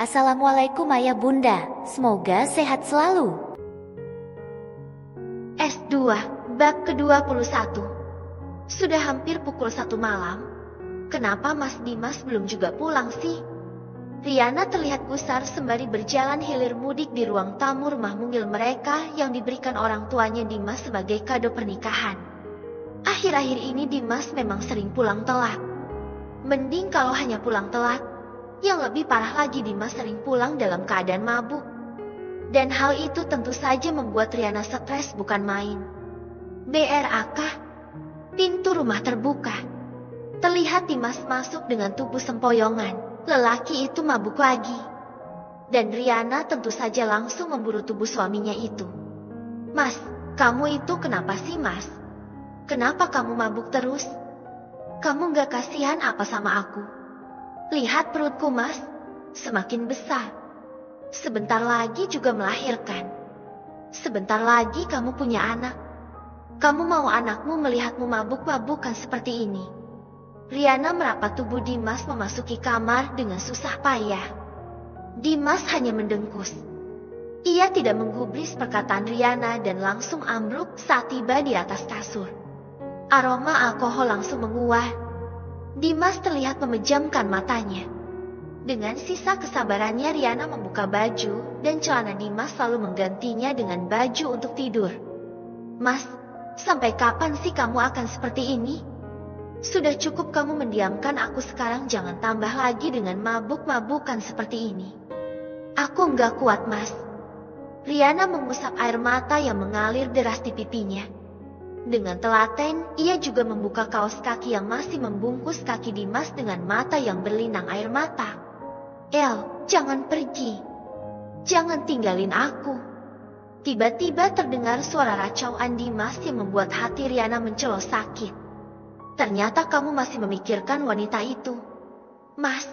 Assalamualaikum ayah bunda, semoga sehat selalu. S2, bab ke-21. Sudah hampir pukul 1 malam. Kenapa Mas Dimas belum juga pulang sih? Riana terlihat gusar sembari berjalan hilir mudik di ruang tamu rumah mungil mereka yang diberikan orang tuanya Dimas sebagai kado pernikahan. Akhir-akhir ini Dimas memang sering pulang telat. Mending kalau hanya pulang telat. Yang lebih parah lagi Dimas sering pulang dalam keadaan mabuk. Dan hal itu tentu saja membuat Riana stres bukan main. BRAK. Pintu rumah terbuka. Terlihat Dimas masuk dengan tubuh sempoyongan. Lelaki itu mabuk lagi. Dan Riana tentu saja langsung memburu tubuh suaminya itu. Mas, kamu itu kenapa sih mas? Kenapa kamu mabuk terus? Kamu gak kasihan apa sama aku? Lihat perutku mas, semakin besar. Sebentar lagi juga melahirkan. Sebentar lagi kamu punya anak. Kamu mau anakmu melihatmu mabuk-mabukan seperti ini? Riana merapat tubuh Dimas memasuki kamar dengan susah payah. Dimas hanya mendengkus. Ia tidak menggubris perkataan Riana dan langsung ambruk saat tiba di atas kasur. Aroma alkohol langsung menguat. Dimas terlihat memejamkan matanya. Dengan sisa kesabarannya Riana membuka baju dan celana Dimas lalu menggantinya dengan baju untuk tidur. Mas, sampai kapan sih kamu akan seperti ini? Sudah cukup kamu mendiamkan aku sekarang, jangan tambah lagi dengan mabuk-mabukan seperti ini. Aku nggak kuat mas. Riana mengusap air mata yang mengalir deras di pipinya. Dengan telaten, ia juga membuka kaos kaki yang masih membungkus kaki Dimas dengan mata yang berlinang air mata. El, jangan pergi. Jangan tinggalin aku. Tiba-tiba terdengar suara racauan Dimas yang membuat hati Riana mencelos sakit. Ternyata kamu masih memikirkan wanita itu. Mas.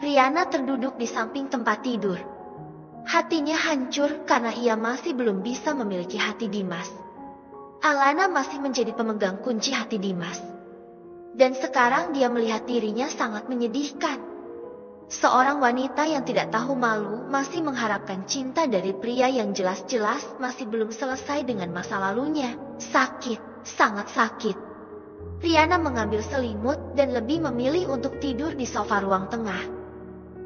Riana terduduk di samping tempat tidur. Hatinya hancur karena ia masih belum bisa memiliki hati Dimas. Alana masih menjadi pemegang kunci hati Dimas. Dan sekarang dia melihat dirinya sangat menyedihkan. Seorang wanita yang tidak tahu malu masih mengharapkan cinta dari pria yang jelas-jelas masih belum selesai dengan masa lalunya. Sakit, sangat sakit. Riana mengambil selimut dan lebih memilih untuk tidur di sofa ruang tengah.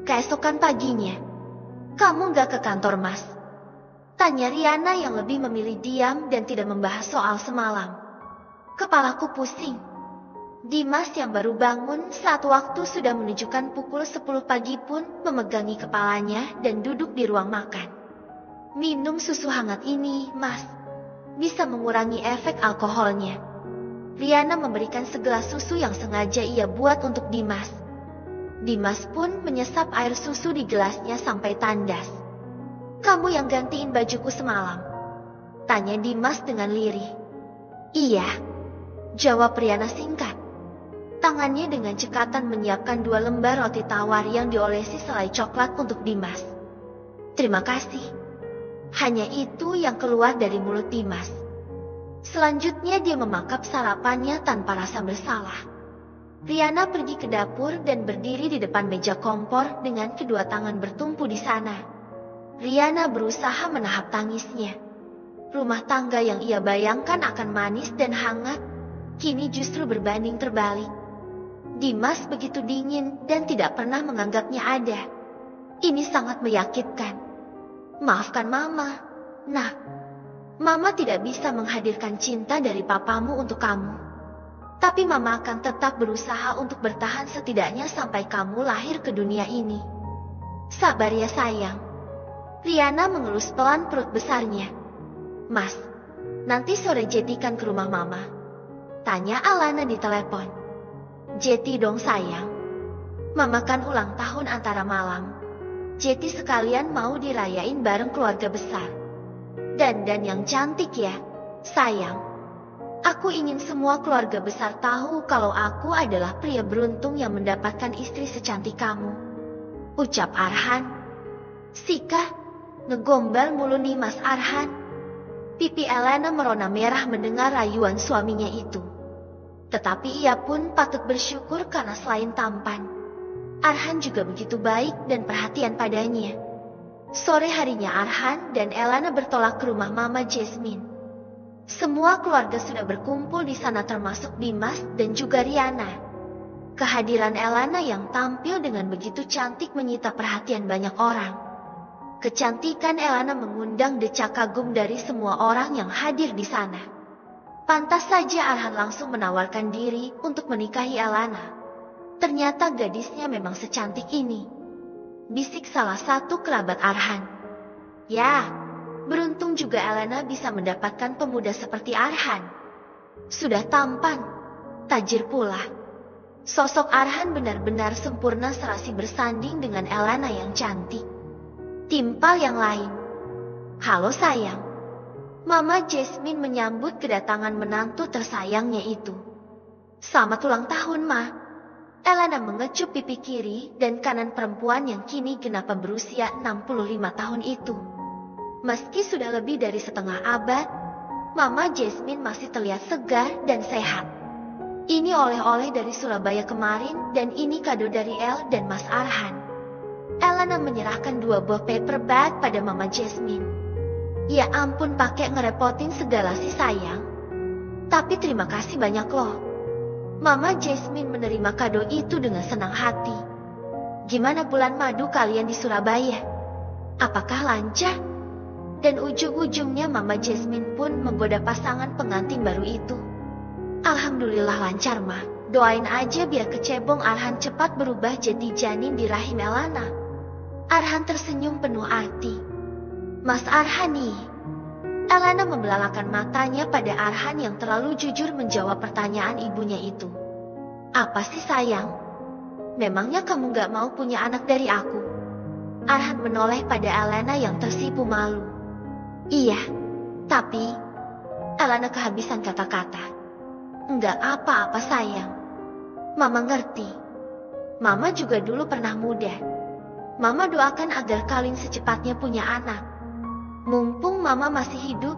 Keesokan paginya, kamu gak ke kantor mas? Tanya Riana yang lebih memilih diam dan tidak membahas soal semalam. Kepalaku pusing. Dimas yang baru bangun saat waktu sudah menunjukkan pukul 10 pagi pun memegangi kepalanya dan duduk di ruang makan. Minum susu hangat ini, mas. Bisa mengurangi efek alkoholnya. Riana memberikan segelas susu yang sengaja ia buat untuk Dimas. Dimas pun menyesap air susu di gelasnya sampai tandas. Kamu yang gantiin bajuku semalam? Tanya Dimas dengan lirih. Iya, jawab Riana singkat. Tangannya dengan cekatan menyiapkan 2 lembar roti tawar yang diolesi selai coklat untuk Dimas. Terima kasih. Hanya itu yang keluar dari mulut Dimas. Selanjutnya dia memakap sarapannya tanpa rasa bersalah. Riana pergi ke dapur dan berdiri di depan meja kompor dengan kedua tangan bertumpu di sana. Riana berusaha menahap tangisnya. Rumah tangga yang ia bayangkan akan manis dan hangat, kini justru berbanding terbalik. Dimas begitu dingin dan tidak pernah menganggapnya ada. Ini sangat menyakitkan. Maafkan mama, nak. Mama tidak bisa menghadirkan cinta dari papamu untuk kamu. Tapi mama akan tetap berusaha untuk bertahan setidaknya sampai kamu lahir ke dunia ini. Sabar ya sayang. Riana mengelus pelan perut besarnya. Mas, nanti sore Jeti kan ke rumah mama? Tanya Alana di telepon. Jeti dong sayang. Mama kan ulang tahun antara malam. Jeti sekalian mau dirayain bareng keluarga besar. Dan yang cantik ya, sayang. Aku ingin semua keluarga besar tahu kalau aku adalah pria beruntung yang mendapatkan istri secantik kamu. Ucap Arhan. Sika, ngegombal mulu nih Mas Arhan. Pipi Elena merona merah mendengar rayuan suaminya itu. Tetapi ia pun patut bersyukur karena selain tampan, Arhan juga begitu baik dan perhatian padanya. Sore harinya Arhan dan Elana bertolak ke rumah Mama Jasmine. Semua keluarga sudah berkumpul di sana termasuk Dimas dan juga Riana. Kehadiran Elana yang tampil dengan begitu cantik menyita perhatian banyak orang. Kecantikan Elana mengundang decak kagum dari semua orang yang hadir di sana. Pantas saja Arhan langsung menawarkan diri untuk menikahi Elana. Ternyata gadisnya memang secantik ini, bisik salah satu kerabat Arhan. Ya, beruntung juga Elana bisa mendapatkan pemuda seperti Arhan. Sudah tampan, tajir pula. Sosok Arhan benar-benar sempurna serasi bersanding dengan Elana yang cantik. Timpal yang lain. Halo sayang. Mama Jasmine menyambut kedatangan menantu tersayangnya itu. Selamat ulang tahun, Ma. Elana mengecup pipi kiri dan kanan perempuan yang kini genap berusia 65 tahun itu. Meski sudah lebih dari setengah abad, Mama Jasmine masih terlihat segar dan sehat. Ini oleh-oleh dari Surabaya kemarin dan ini kado dari El dan Mas Arhan. Elana menyerahkan 2 buah paper bag pada Mama Jasmine. Ya ampun, pakai ngerepotin segala sih sayang. Tapi terima kasih banyak loh. Mama Jasmine menerima kado itu dengan senang hati. Gimana bulan madu kalian di Surabaya? Apakah lancar? Dan ujung-ujungnya Mama Jasmine pun menggoda pasangan pengantin baru itu. Alhamdulillah lancar, Ma. Doain aja biar kecebong Arhan cepat berubah jadi janin di rahim Elana. Arhan tersenyum penuh arti. Mas Arhan nih. Elana membelalakan matanya pada Arhan yang terlalu jujur menjawab pertanyaan ibunya itu. Apa sih sayang? Memangnya kamu gak mau punya anak dari aku? Arhan menoleh pada Elana yang tersipu malu. Iya, tapi... Elana kehabisan kata-kata. Enggak apa-apa sayang. Mama ngerti. Mama juga dulu pernah muda. Mama doakan agar kalian secepatnya punya anak. Mumpung Mama masih hidup,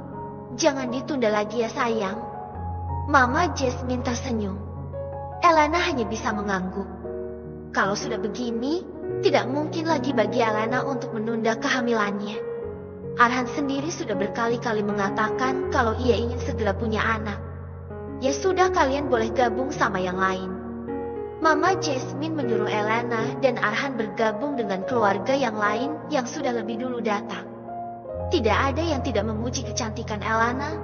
jangan ditunda lagi ya sayang. Mama Jasmine tersenyum. Elana hanya bisa mengangguk. Kalau sudah begini, tidak mungkin lagi bagi Elana untuk menunda kehamilannya. Arhan sendiri sudah berkali-kali mengatakan kalau ia ingin segera punya anak. Ya sudah, kalian boleh gabung sama yang lain. Mama Jasmine menyuruh Elana dan Arhan bergabung dengan keluarga yang lain yang sudah lebih dulu datang. Tidak ada yang tidak memuji kecantikan Elana,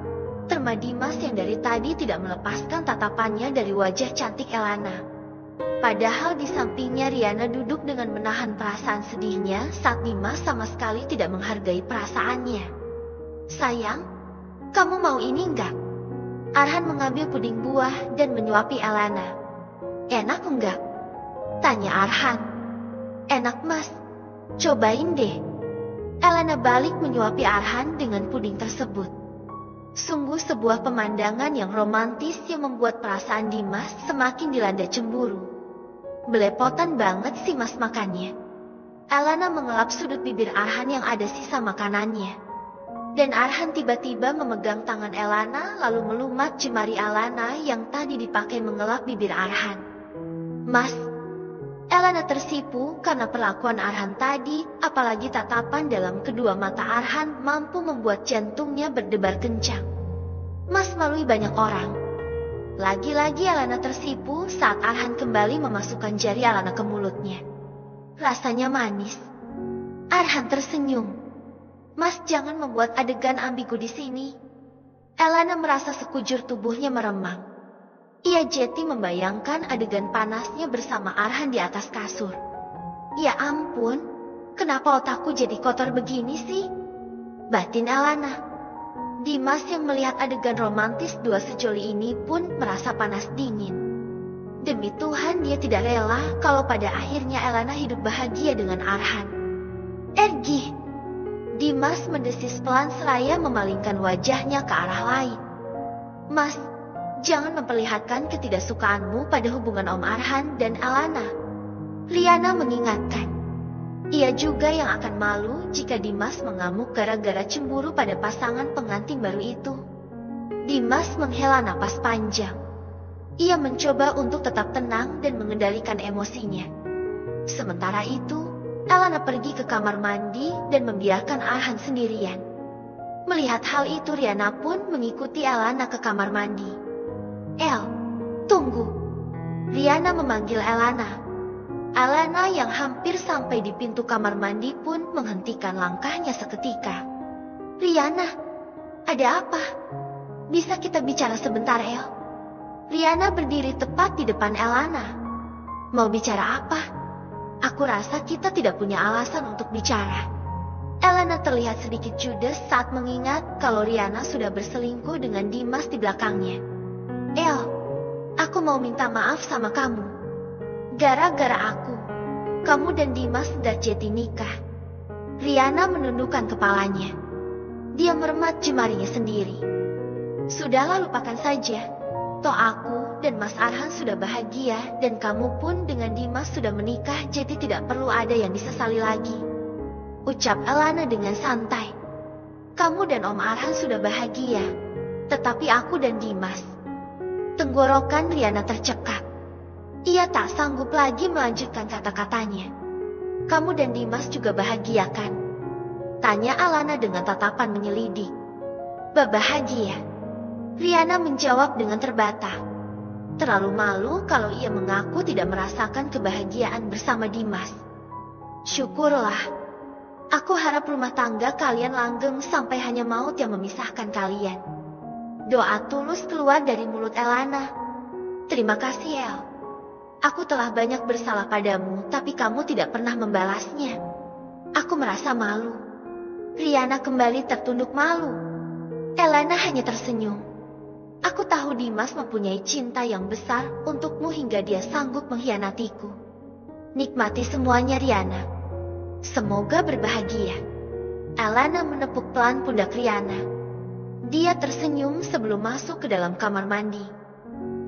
termasuk Dimas yang dari tadi tidak melepaskan tatapannya dari wajah cantik Elana. Padahal di sampingnya Riana duduk dengan menahan perasaan sedihnya saat Dimas sama sekali tidak menghargai perasaannya. Sayang, kamu mau ini enggak? Arhan mengambil puding buah dan menyuapi Elana. Enak enggak? Tanya Arhan. Enak, Mas. Cobain deh. Elana balik menyuapi Arhan dengan puding tersebut. Sungguh sebuah pemandangan yang romantis yang membuat perasaan Dimas semakin dilanda cemburu. Belepotan banget sih Mas makannya. Elana mengelap sudut bibir Arhan yang ada sisa makanannya. Dan Arhan tiba-tiba memegang tangan Elana lalu melumat jemari Elana yang tadi dipakai mengelap bibir Arhan. Mas, Elana tersipu karena perlakuan Arhan tadi, apalagi tatapan dalam kedua mata Arhan mampu membuat jantungnya berdebar kencang. Mas malui banyak orang. Lagi-lagi Elana tersipu saat Arhan kembali memasukkan jari Elana ke mulutnya. Rasanya manis. Arhan tersenyum. Mas jangan membuat adegan ambigu di sini. Elana merasa sekujur tubuhnya meremang. Ia jeti membayangkan adegan panasnya bersama Arhan di atas kasur. Ya ampun, kenapa otakku jadi kotor begini sih? Batin Elana. Dimas yang melihat adegan romantis dua sejoli ini pun merasa panas dingin. Demi Tuhan dia tidak rela kalau pada akhirnya Elana hidup bahagia dengan Arhan. Ergi. Dimas mendesis pelan seraya memalingkan wajahnya ke arah lain. Mas, jangan memperlihatkan ketidaksukaanmu pada hubungan Om Arhan dan Elana. Riana mengingatkan. Ia juga yang akan malu jika Dimas mengamuk gara-gara cemburu pada pasangan pengantin baru itu. Dimas menghela napas panjang. Ia mencoba untuk tetap tenang dan mengendalikan emosinya. Sementara itu, Elana pergi ke kamar mandi dan membiarkan Arhan sendirian. Melihat hal itu, Riana pun mengikuti Elana ke kamar mandi. "El, tunggu." Riana memanggil Elana. Elana yang hampir sampai di pintu kamar mandi pun menghentikan langkahnya seketika. "Riana, ada apa? Bisa kita bicara sebentar, El?" Riana berdiri tepat di depan Elana. "Mau bicara apa? Aku rasa kita tidak punya alasan untuk bicara." Elana terlihat sedikit judes saat mengingat kalau Riana sudah berselingkuh dengan Dimas di belakangnya. "El, aku mau minta maaf sama kamu. Gara-gara aku, kamu dan Dimas dan Jeti nikah." Riana menundukkan kepalanya. Dia meremat jemarinya sendiri. "Sudahlah, lupakan saja. Toh aku dan Mas Arhan sudah bahagia dan kamu pun dengan Dimas sudah menikah, jadi tidak perlu ada yang disesali lagi," ucap Elana dengan santai. "Kamu dan Om Arhan sudah bahagia, tetapi aku dan Dimas..." Tenggorokan Riana tercekat. Ia tak sanggup lagi melanjutkan kata-katanya. "Kamu dan Dimas juga bahagia kan?" tanya Elana dengan tatapan menyelidik. "Bahagia?" Riana menjawab dengan terbata. Terlalu malu kalau ia mengaku tidak merasakan kebahagiaan bersama Dimas. "Syukurlah. Aku harap rumah tangga kalian langgeng sampai hanya maut yang memisahkan kalian." Doa tulus keluar dari mulut Elana. "Terima kasih, El. Aku telah banyak bersalah padamu, tapi kamu tidak pernah membalasnya. Aku merasa malu." Riana kembali tertunduk malu. Elana hanya tersenyum. "Aku tahu Dimas mempunyai cinta yang besar untukmu hingga dia sanggup mengkhianatiku. Nikmati semuanya, Riana. Semoga berbahagia." Elana menepuk pelan pundak Riana. Dia tersenyum sebelum masuk ke dalam kamar mandi.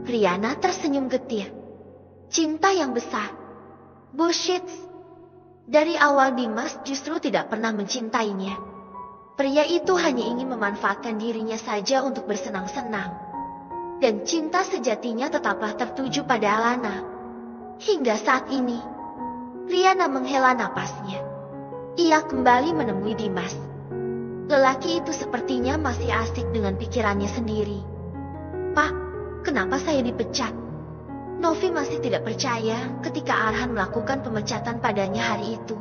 Riana tersenyum getir. Cinta yang besar. Bullshit. Dari awal Dimas justru tidak pernah mencintainya. Pria itu hanya ingin memanfaatkan dirinya saja untuk bersenang-senang. Dan cinta sejatinya tetaplah tertuju pada Elana. Hingga saat ini, Riana menghela napasnya. Ia kembali menemui Dimas. Lelaki itu sepertinya masih asik dengan pikirannya sendiri. "Pak, kenapa saya dipecat?" Novi masih tidak percaya ketika Arhan melakukan pemecatan padanya hari itu.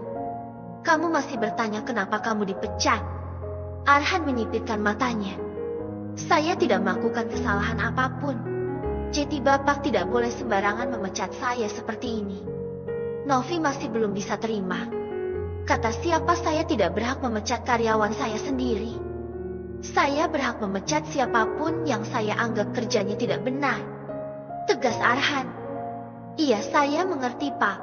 "Kamu masih bertanya kenapa kamu dipecat?" Arhan menyipitkan matanya. "Saya tidak melakukan kesalahan apapun. Jadi Bapak tidak boleh sembarangan memecat saya seperti ini." Novi masih belum bisa terima. "Kata siapa saya tidak berhak memecat karyawan saya sendiri? Saya berhak memecat siapapun yang saya anggap kerjanya tidak benar," tegas Arhan. "Iya, saya mengerti, Pak.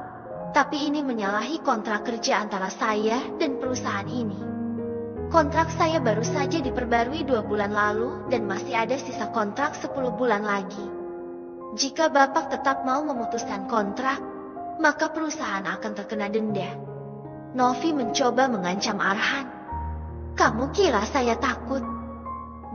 Tapi ini menyalahi kontrak kerja antara saya dan perusahaan ini. Kontrak saya baru saja diperbarui 2 bulan lalu dan masih ada sisa kontrak 10 bulan lagi. Jika Bapak tetap mau memutuskan kontrak, maka perusahaan akan terkena denda." Novi mencoba mengancam Arhan. "Kamu kira saya takut?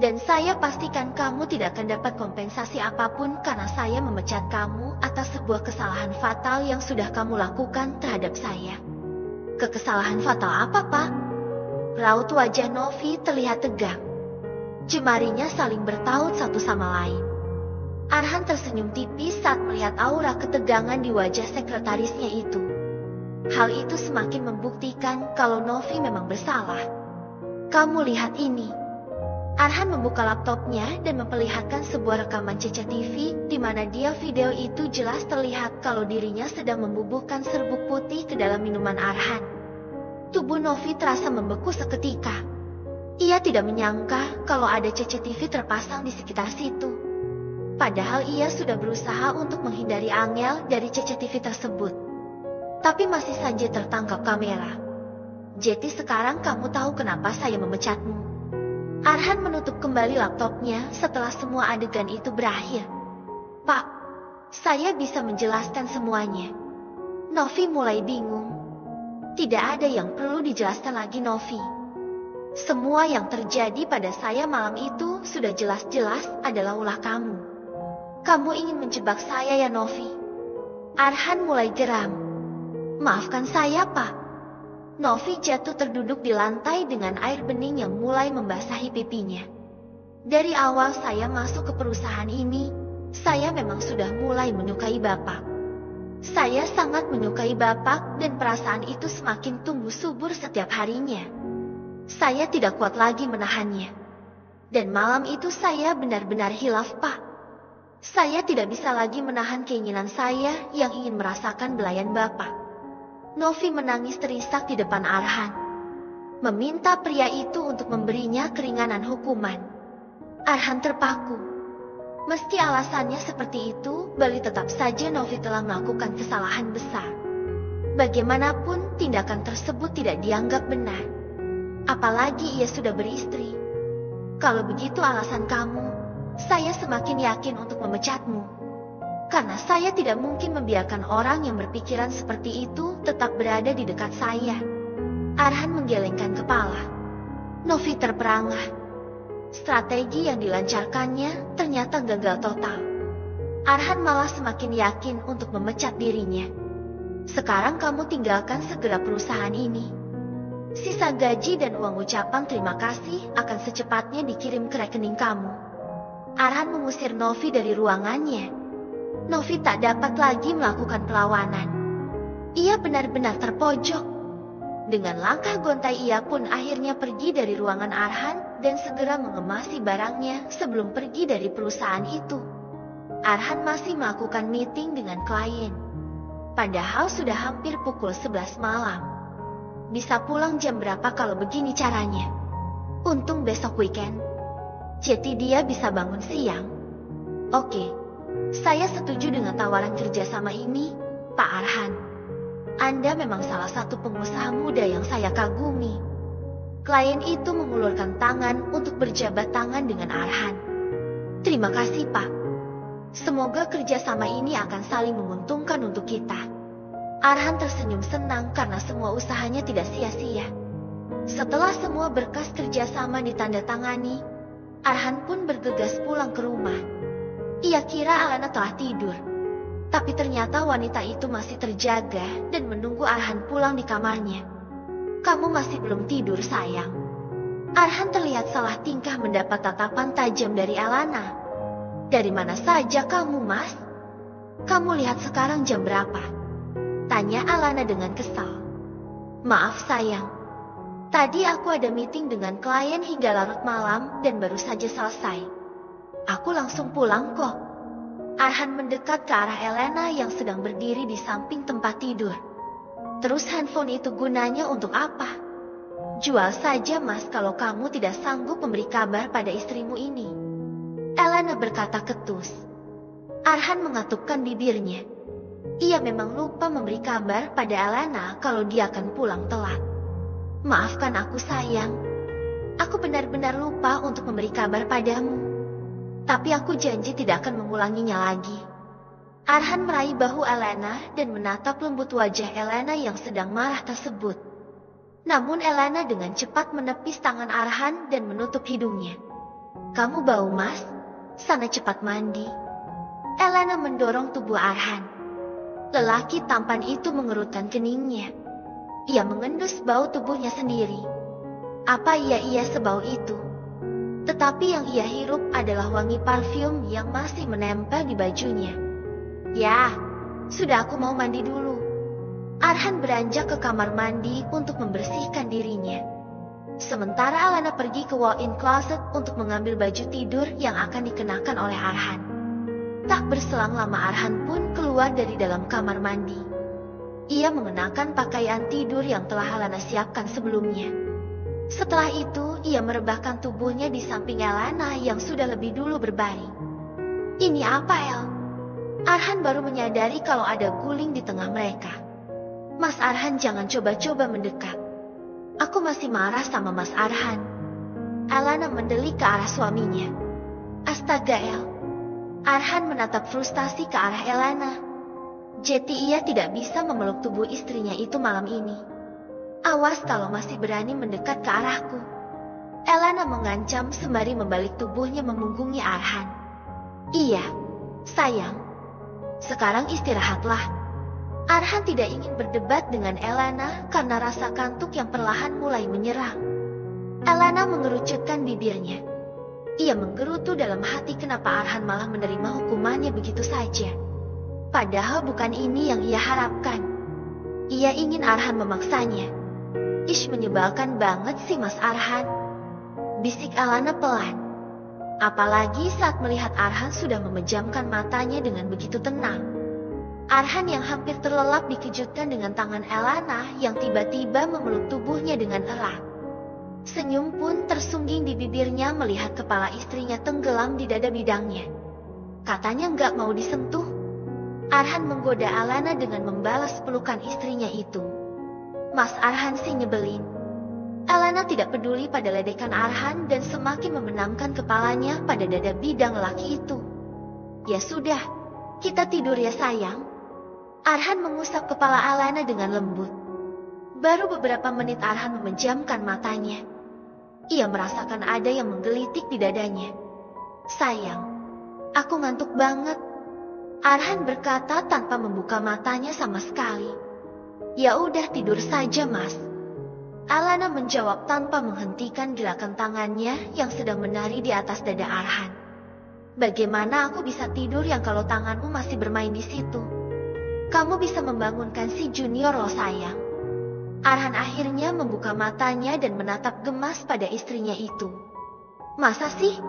Dan saya pastikan kamu tidak akan dapat kompensasi apapun karena saya memecat kamu atas sebuah kesalahan fatal yang sudah kamu lakukan terhadap saya." "Kesalahan fatal apa, Pak?" Raut wajah Novi terlihat tegang. Jemarinya saling bertaut satu sama lain. Arhan tersenyum tipis saat melihat aura ketegangan di wajah sekretarisnya itu. Hal itu semakin membuktikan kalau Novi memang bersalah. "Kamu lihat ini." Arhan membuka laptopnya dan memperlihatkan sebuah rekaman CCTV di mana dia video itu jelas terlihat kalau dirinya sedang membubuhkan serbuk putih ke dalam minuman Arhan. Tubuh Novi terasa membeku seketika. Ia tidak menyangka kalau ada CCTV terpasang di sekitar situ. Padahal ia sudah berusaha untuk menghindari angel dari CCTV tersebut. Tapi masih saja tertangkap kamera. "Jadi sekarang kamu tahu kenapa saya memecatmu?" Arhan menutup kembali laptopnya setelah semua adegan itu berakhir. "Pak, saya bisa menjelaskan semuanya." Novi mulai bingung. "Tidak ada yang perlu dijelaskan lagi, Novi. Semua yang terjadi pada saya malam itu sudah jelas-jelas adalah ulah kamu. Kamu ingin menjebak saya ya, Novi?" Arhan mulai geram. Maafkan saya, Pak. Novi jatuh terduduk di lantai dengan air bening yang mulai membasahi pipinya. Dari awal saya masuk ke perusahaan ini, saya memang sudah mulai menyukai Bapak. Saya sangat menyukai Bapak dan perasaan itu semakin tumbuh subur setiap harinya. Saya tidak kuat lagi menahannya. Dan malam itu saya benar-benar hilaf, Pak. Saya tidak bisa lagi menahan keinginan saya yang ingin merasakan belayan Bapak. Novi menangis terisak di depan Arhan, meminta pria itu untuk memberinya keringanan hukuman. Arhan terpaku. Meski alasannya seperti itu, Bali tetap saja Novi telah melakukan kesalahan besar. Bagaimanapun tindakan tersebut tidak dianggap benar. Apalagi ia sudah beristri. Kalau begitu alasan kamu, saya semakin yakin untuk memecatmu. Karena saya tidak mungkin membiarkan orang yang berpikiran seperti itu tetap berada di dekat saya. Arhan menggelengkan kepala. Novi terperangah. Strategi yang dilancarkannya ternyata gagal total. Arhan malah semakin yakin untuk memecat dirinya. Sekarang kamu tinggalkan segera perusahaan ini. Sisa gaji dan uang ucapan terima kasih akan secepatnya dikirim ke rekening kamu. Arhan mengusir Novi dari ruangannya. Novi tak dapat lagi melakukan perlawanan. Ia benar-benar terpojok. Dengan langkah gontai ia pun akhirnya pergi dari ruangan Arhan dan segera mengemasi barangnya sebelum pergi dari perusahaan itu. Arhan masih melakukan meeting dengan klien. Padahal sudah hampir pukul 11 malam. Bisa pulang jam berapa kalau begini caranya? Untung besok weekend. Jadi dia bisa bangun siang. Oke. Saya setuju dengan tawaran kerjasama ini, Pak Arhan. Anda memang salah satu pengusaha muda yang saya kagumi. Klien itu mengulurkan tangan untuk berjabat tangan dengan Arhan. Terima kasih, Pak. Semoga kerjasama ini akan saling menguntungkan untuk kita. Arhan tersenyum senang karena semua usahanya tidak sia-sia. Setelah semua berkas kerjasama ditandatangani, Arhan pun bergegas pulang ke rumah. Ia kira Alana telah tidur. Tapi ternyata wanita itu masih terjaga dan menunggu Arhan pulang di kamarnya. Kamu masih belum tidur, sayang. Arhan terlihat salah tingkah mendapat tatapan tajam dari Alana. Dari mana saja kamu, Mas? Kamu lihat sekarang jam berapa? Tanya Alana dengan kesal. Maaf, sayang. Tadi aku ada meeting dengan klien hingga larut malam dan baru saja selesai. Aku langsung pulang kok. Arhan mendekat ke arah Elena yang sedang berdiri di samping tempat tidur. Terus handphone itu gunanya untuk apa? Jual saja, Mas, kalau kamu tidak sanggup memberi kabar pada istrimu ini. Elena berkata ketus. Arhan mengatupkan bibirnya. Ia memang lupa memberi kabar pada Elena kalau dia akan pulang telat. Maafkan aku, sayang. Aku benar-benar lupa untuk memberi kabar padamu. Tapi aku janji tidak akan mengulanginya lagi. Arhan meraih bahu Elena dan menatap lembut wajah Elena yang sedang marah tersebut. Namun Elena dengan cepat menepis tangan Arhan dan menutup hidungnya. Kamu bau, Mas? Sana cepat mandi. Elena mendorong tubuh Arhan. Lelaki tampan itu mengerutkan keningnya. Ia mengendus bau tubuhnya sendiri. Apa ia sebau itu? Tetapi yang ia hirup adalah wangi parfum yang masih menempel di bajunya. Ya, sudah, aku mau mandi dulu. Arhan beranjak ke kamar mandi untuk membersihkan dirinya. Sementara Alana pergi ke walk-in closet untuk mengambil baju tidur yang akan dikenakan oleh Arhan. Tak berselang lama Arhan pun keluar dari dalam kamar mandi. Ia mengenakan pakaian tidur yang telah Alana siapkan sebelumnya. Setelah itu, ia merebahkan tubuhnya di samping Elena yang sudah lebih dulu berbaring. Ini apa, El? Arhan baru menyadari kalau ada guling di tengah mereka. Mas Arhan, jangan coba-coba mendekat. Aku masih marah sama Mas Arhan. Elena mendelik ke arah suaminya. Astaga, El. Arhan menatap frustasi ke arah Elena. Jadi ia tidak bisa memeluk tubuh istrinya itu malam ini. Awas kalau masih berani mendekat ke arahku. Elena mengancam sembari membalik tubuhnya memunggungi Arhan. Iya, sayang. Sekarang istirahatlah. Arhan tidak ingin berdebat dengan Elena karena rasa kantuk yang perlahan mulai menyerang. Elena mengerucutkan bibirnya. Ia menggerutu dalam hati kenapa Arhan malah menerima hukumannya begitu saja. Padahal bukan ini yang ia harapkan. Ia ingin Arhan memaksanya. Ish, menyebalkan banget sih Mas Arhan, bisik Elena pelan. Apalagi saat melihat Arhan sudah memejamkan matanya dengan begitu tenang. Arhan yang hampir terlelap dikejutkan dengan tangan Elena yang tiba-tiba memeluk tubuhnya dengan erat. Senyum pun tersungging di bibirnya melihat kepala istrinya tenggelam di dada bidangnya. Katanya nggak mau disentuh. Arhan menggoda Elena dengan membalas pelukan istrinya itu. Mas Arhan sih nyebelin. Elena tidak peduli pada ledekan Arhan dan semakin membenamkan kepalanya pada dada bidang laki itu. Ya sudah, kita tidur ya sayang. Arhan mengusap kepala Elena dengan lembut. Baru beberapa menit Arhan memejamkan matanya. Ia merasakan ada yang menggelitik di dadanya. Sayang, aku ngantuk banget. Arhan berkata tanpa membuka matanya sama sekali. Ya udah tidur saja mas. Elena menjawab tanpa menghentikan gerakan tangannya yang sedang menari di atas dada Arhan. Bagaimana aku bisa tidur yang kalau tanganmu masih bermain di situ? Kamu bisa membangunkan si Junior loh sayang. Arhan akhirnya membuka matanya dan menatap gemas pada istrinya itu. Masa sih?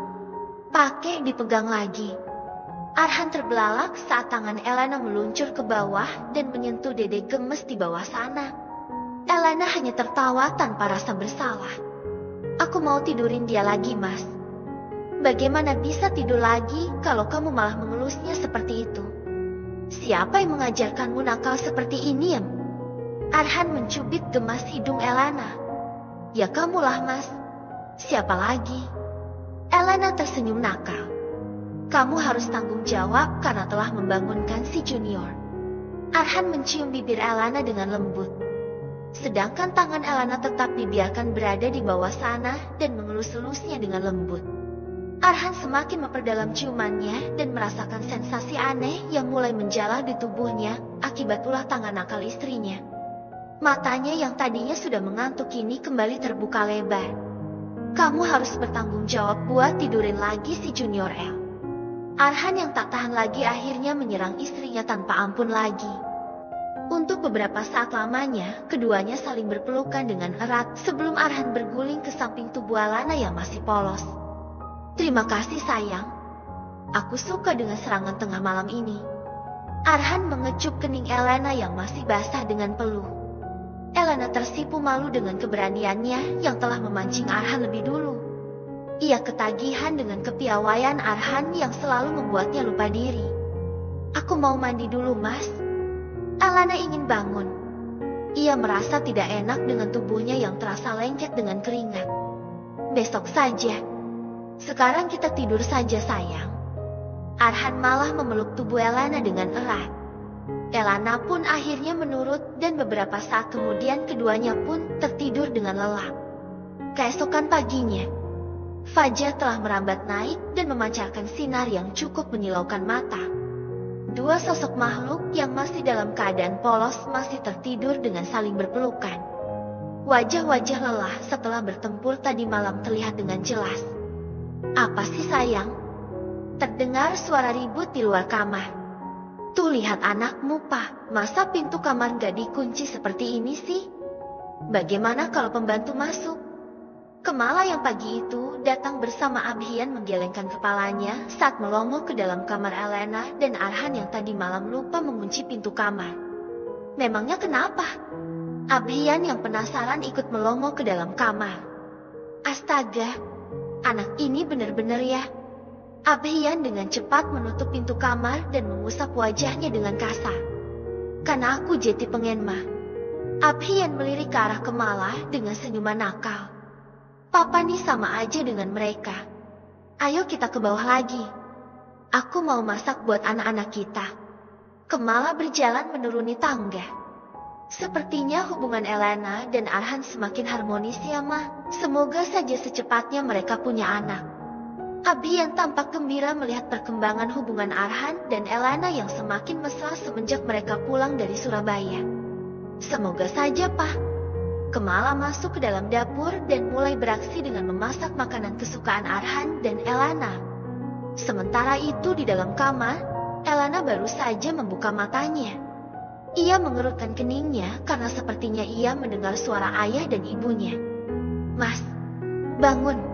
Pakai dipegang lagi. Arhan terbelalak saat tangan Elena meluncur ke bawah dan menyentuh dede gemes di bawah sana. Elena hanya tertawa tanpa rasa bersalah. Aku mau tidurin dia lagi mas. Bagaimana bisa tidur lagi kalau kamu malah mengelusnya seperti itu? Siapa yang mengajarkanmu nakal seperti ini ya? Arhan mencubit gemas hidung Elena. Ya kamulah mas. Siapa lagi? Elena tersenyum nakal. Kamu harus tanggung jawab karena telah membangunkan si Junior. Arhan mencium bibir Elena dengan lembut. Sedangkan tangan Elena tetap dibiarkan berada di bawah sana dan mengelus-elusnya dengan lembut. Arhan semakin memperdalam ciumannya dan merasakan sensasi aneh yang mulai menjalar di tubuhnya akibat ulah tangan nakal istrinya. Matanya yang tadinya sudah mengantuk kini kembali terbuka lebar. Kamu harus bertanggung jawab buat tidurin lagi si Junior L. Arhan yang tak tahan lagi akhirnya menyerang istrinya tanpa ampun lagi. Untuk beberapa saat lamanya, keduanya saling berpelukan dengan erat sebelum Arhan berguling ke samping tubuh Elena yang masih polos. Terima kasih sayang. Aku suka dengan serangan tengah malam ini. Arhan mengecup kening Elena yang masih basah dengan peluh. Elena tersipu malu dengan keberaniannya yang telah memancing Arhan lebih dulu. Ia ketagihan dengan kepiawaian Arhan yang selalu membuatnya lupa diri. Aku mau mandi dulu mas. Elena ingin bangun. Ia merasa tidak enak dengan tubuhnya yang terasa lengket dengan keringat. Besok saja. Sekarang kita tidur saja sayang. Arhan malah memeluk tubuh Elena dengan erat. Elena pun akhirnya menurut dan beberapa saat kemudian keduanya pun tertidur dengan lelap. Keesokan paginya, fajar telah merambat naik dan memancarkan sinar yang cukup menyilaukan mata. Dua sosok makhluk yang masih dalam keadaan polos masih tertidur dengan saling berpelukan. Wajah-wajah lelah setelah bertempur tadi malam terlihat dengan jelas. Apa sih sayang? Terdengar suara ribut di luar kamar. Tuh lihat anakmu pak, masa pintu kamar gak dikunci seperti ini sih? Bagaimana kalau pembantu masuk? Kemala yang pagi itu datang bersama Abhian menggelengkan kepalanya saat melongo ke dalam kamar Elena dan Arhan yang tadi malam lupa mengunci pintu kamar. Memangnya kenapa? Abhian yang penasaran ikut melongo ke dalam kamar. Astaga, anak ini benar-benar ya. Abhian dengan cepat menutup pintu kamar dan mengusap wajahnya dengan kasar. Karena aku jeti pengen mah. Abhian melirik ke arah Kemala dengan senyuman nakal. Papa nih sama aja dengan mereka. Ayo kita ke bawah lagi. Aku mau masak buat anak-anak kita. Kemala berjalan menuruni tangga. Sepertinya hubungan Elena dan Arhan semakin harmonis ya mah. Semoga saja secepatnya mereka punya anak. Abi yang tampak gembira melihat perkembangan hubungan Arhan dan Elana yang semakin mesra semenjak mereka pulang dari Surabaya. Semoga saja, Pak. Kemala masuk ke dalam dapur dan mulai beraksi dengan memasak makanan kesukaan Arhan dan Elana. Sementara itu di dalam kamar, Elana baru saja membuka matanya. Ia mengerutkan keningnya karena sepertinya ia mendengar suara ayah dan ibunya. "Mas, bangun.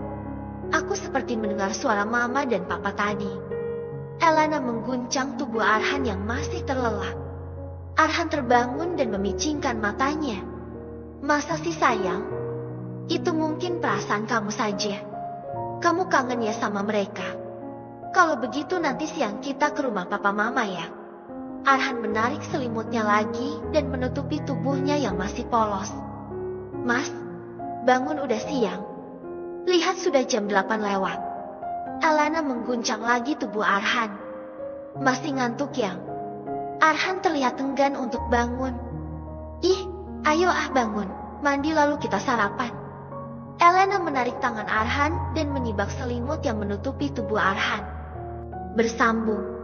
Aku seperti mendengar suara mama dan papa tadi." Elana mengguncang tubuh Arhan yang masih terlelap. Arhan terbangun dan memicingkan matanya. "Masa sih sayang? Itu mungkin perasaan kamu saja. Kamu kangen ya sama mereka. Kalau begitu nanti siang kita ke rumah papa mama ya." Arhan menarik selimutnya lagi dan menutupi tubuhnya yang masih polos. "Mas, bangun, udah siang. Lihat sudah jam 8 lewat." Elana mengguncang lagi tubuh Arhan. "Masih ngantuk yang?" Arhan terlihat enggan untuk bangun. "Ih, ayo bangun, mandi lalu kita sarapan." Elana menarik tangan Arhan dan menyibak selimut yang menutupi tubuh Arhan. Bersambung.